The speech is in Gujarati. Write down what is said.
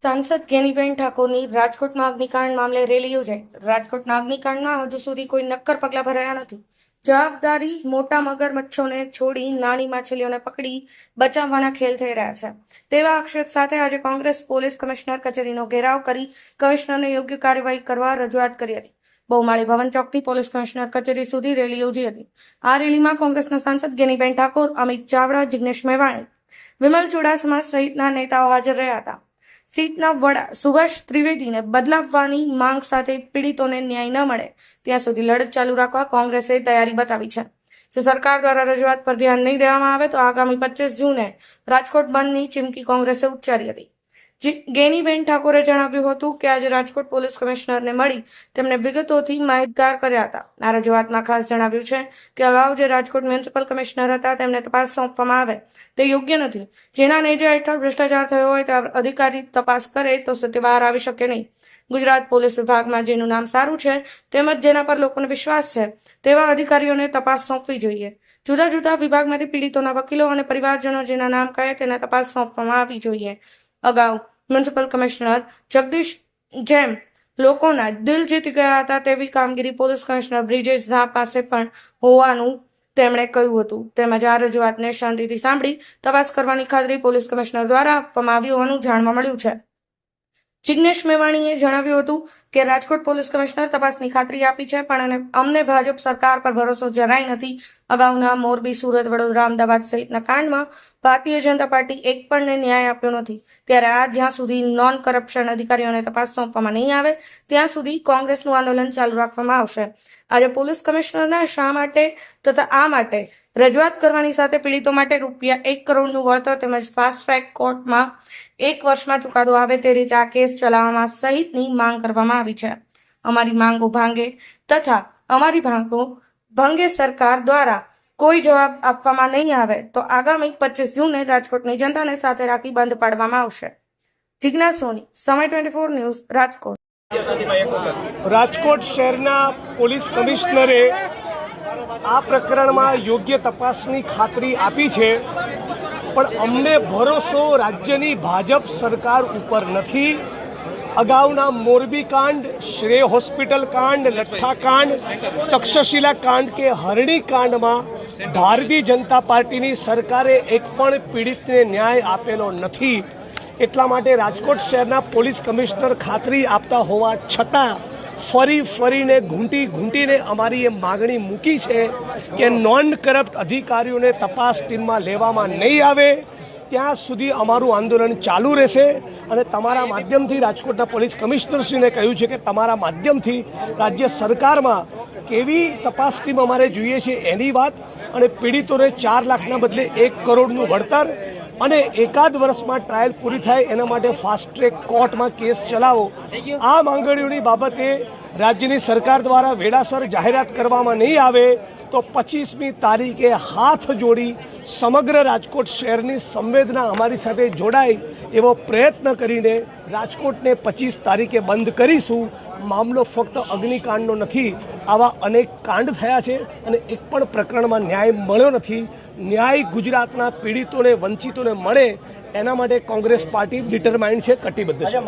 સાંસદ ગેનીબેન ઠાકોરની રાજકોટમાં અગ્નિકાંડ મામલે રેલી યોજાઈ। રાજકોટના અગ્નિકાંડમાં હજુ સુધી કોઈ નક્કર પગલાં ભરાયા નથી। જવાબદારી મોટા મગરમચ્છોને છોડી નાની માછલીઓને પકડી બચાવવાના ખેલ થઈ રહ્યા છે તેવા આક્ષેપ સાથે આજે કોંગ્રેસ પોલીસ કમિશનર કચેરીનો ઘેરાવ કરી કમિશનરને યોગ્ય કાર્યવાહી કરવા રજૂઆત કરી હતી। બહુમાળી ભવન ચોકથી પોલીસ કમિશનર કચેરી સુધી રેલી યોજી હતી। આ રેલીમાં કોંગ્રેસના સાંસદ ગેનીબેન ઠાકોર, અમિત ચાવડા, જિગ્નેશ મેવાણી, વિમલ ચુડાસમા સહિતના નેતાઓ હાજર રહ્યા હતા। સીટના વડા સુભાષ ત્રિવેદીને બદલાવવાની માંગ સાથે પીડિતોને ન્યાય ન મળે ત્યાં સુધી લડત ચાલુ રાખવા કોંગ્રેસે તૈયારી બતાવી છે। જો સરકાર દ્વારા રજૂઆત પર ધ્યાન નહીં દેવામાં આવે તો આગામી 25 જૂને રાજકોટ બંધની ચીમકી કોંગ્રેસે ઉચ્ચારી હતી। ગેનીબેન ઠાકોરે જણાવ્યું હતું કે આજે રાજકોટ પોલીસ કમિશનરને મળી તેમને વિગતોથી માહિતગાર કર્યા હતા। આ રજૂઆતમાં ખાસ જણાવ્યું છે કે અગાઉ જે રાજકોટ મ્યુનિસિપલ કમિશનર હતા તેમને તપાસ સોંપવામાં આવે તે યોગ્ય નથી। જેના નેજા હેઠળ ભ્રષ્ટાચાર થયો હોય તે અધિકારી તપાસ કરે તો સત્ય બહાર આવી શકે નહીં। ગુજરાત પોલીસ વિભાગમાં જેનું નામ સારું છે તેમજ જેના પર લોકોને વિશ્વાસ છે તેવા અધિકારીઓને તપાસ સોંપવી જોઈએ। જુદા જુદા વિભાગમાંથી પીડિતોના વકીલો અને પરિવારજનો જેના નામ કહે તેને તપાસ સોંપવામાં આવવી જોઈએ। અગાઉ મ્યુનિસિપલ કમિશનર જગદીશ જેમ લોકોના દિલ જીતી ગયા હતા તેવી કામગીરી પોલીસ કમિશનર બ્રિજેશ ઝા પાસે પણ હોવાનું તેમણે કહ્યું હતું। તેમજ આ રજૂઆતને શાંતિથી સાંભળી તપાસ કરવાની ખાતરી પોલીસ કમિશનર દ્વારા આપવામાં આવી હોવાનું જાણવા મળ્યું છે। જિગ્નેશ મેવાણીએ જણાવ્યું હતું કે રાજકોટ પોલીસ કમિશનર તપાસની ખાતરી આપી છે પણ અમને ભાજપ સરકાર પર ભરોસો જરાય નથી। અગાઉના મોરબી, સુરત, વડોદરા, અમદાવાદ સહિતના કાંડમાં ભારતીય જનતા પાર્ટી એક પણ ન્યાય આપ્યો નથી। ત્યારે આ જ્યાં સુધી નોન કરપ્શન અધિકારીઓને તપાસ સોંપવામાં નહીં આવે ત્યાં સુધી કોંગ્રેસનું આંદોલન ચાલુ રાખવામાં આવશે। આજે પોલીસ કમિશનરના શા માટે તથા આ માટે રજૂઆત કરવાની સાથે પીડિતો માટે ₹1 કરોડનું વળતર તેમજ ફાસ્ટ ટ્રેક કોર્ટમાં 1 વર્ષમાં ચુકાદો આવે તે રીતે આ કેસ ચલાવવામાં સહિતની માંગ કરવામાં આવી છે। અમારી માંગો ભાંગે તથા અમારી માંગો ભંગે સરકાર દ્વારા કોઈ જવાબ આપવામાં નહીં આવે તો આગામી 25 જૂને રાજકોટની જનતાને સાથે રાખી બંધ પાડવામાં આવશે। જિજ્ઞાસ સોની, સમય 24 ન્યૂઝ, રાજકોટ। રાજકોટ શહેરના પોલીસ કમિશનરે આ પ્રકરણમાં યોગ્ય તપાસની ખાતરી આપી છે પણ અમને ભરોસો રાજ્યની ભાજપ સરકાર ઉપર નથી। અગાઉના મોરબી કાંડ, શ્રેય હોસ્પિટલ કાંડ, લઠ્ઠા કાંડ, તક્ષશિલા કાંડ કે હરણી કાંડમાં ભારતીય જનતા પાર્ટીની સરકારે એક પણ પીડિતને ન્યાય આપેલો નથી। એટલા માટે રાજકોટ શહેરના પોલીસ કમિશનર ખાતરી આપતા હોવા છતાં ફરીને ઘૂંટીને અમારી એ માગણી મૂકી છે કે નોન કરપ્ટ અધિકારીઓને તપાસ ટીમમાં લેવામાં નહીં આવે ત્યાં સુધી અમારું આંદોલન ચાલુ રહેશે। અને તમારા માધ્યમથી રાજકોટના પોલીસ કમિશનરશ્રીને કહ્યું છે કે તમારા માધ્યમથી રાજ્ય સરકારમાં કેવી તપાસ ટીમ અમારે જોઈએ છે એની વાત, અને પીડિતોને 4 લાખના બદલે 1 કરોડનું વળતર અને એકાદ વર્ષમાં ટ્રાયલ પૂરી થાય એના માટે ફાસ્ટ ટ્રેક કોર્ટમાં કેસ ચલાવો। આ માંગણીઓની બાબતે રાજ્યની સરકાર દ્વારા વેળાસર જાહેરાત કરવામાં નહીં આવે તો 25મી તારીખે હાથ જોડી સમગ્ર રાજકોટ શહેરની સંવેદના અમારી સાથે જોડાય એવો પ્રયત્ન કરીને રાજકોટને 25 તારીખે બંધ કરીશું। મામલો ફક્ત અગ્નિકાંડનો નથી, આવા અનેક કાંડ થયા છે અને એક પણ પ્રકરણમાં ન્યાય મળ્યો નથી। ન્યાય ગુજરાતના પીડિતોને, વંચિતોને મળે એના માટે કોંગ્રેસ પાર્ટી ડિટરમાઇન્ડ છે, કટિબદ્ધ છે।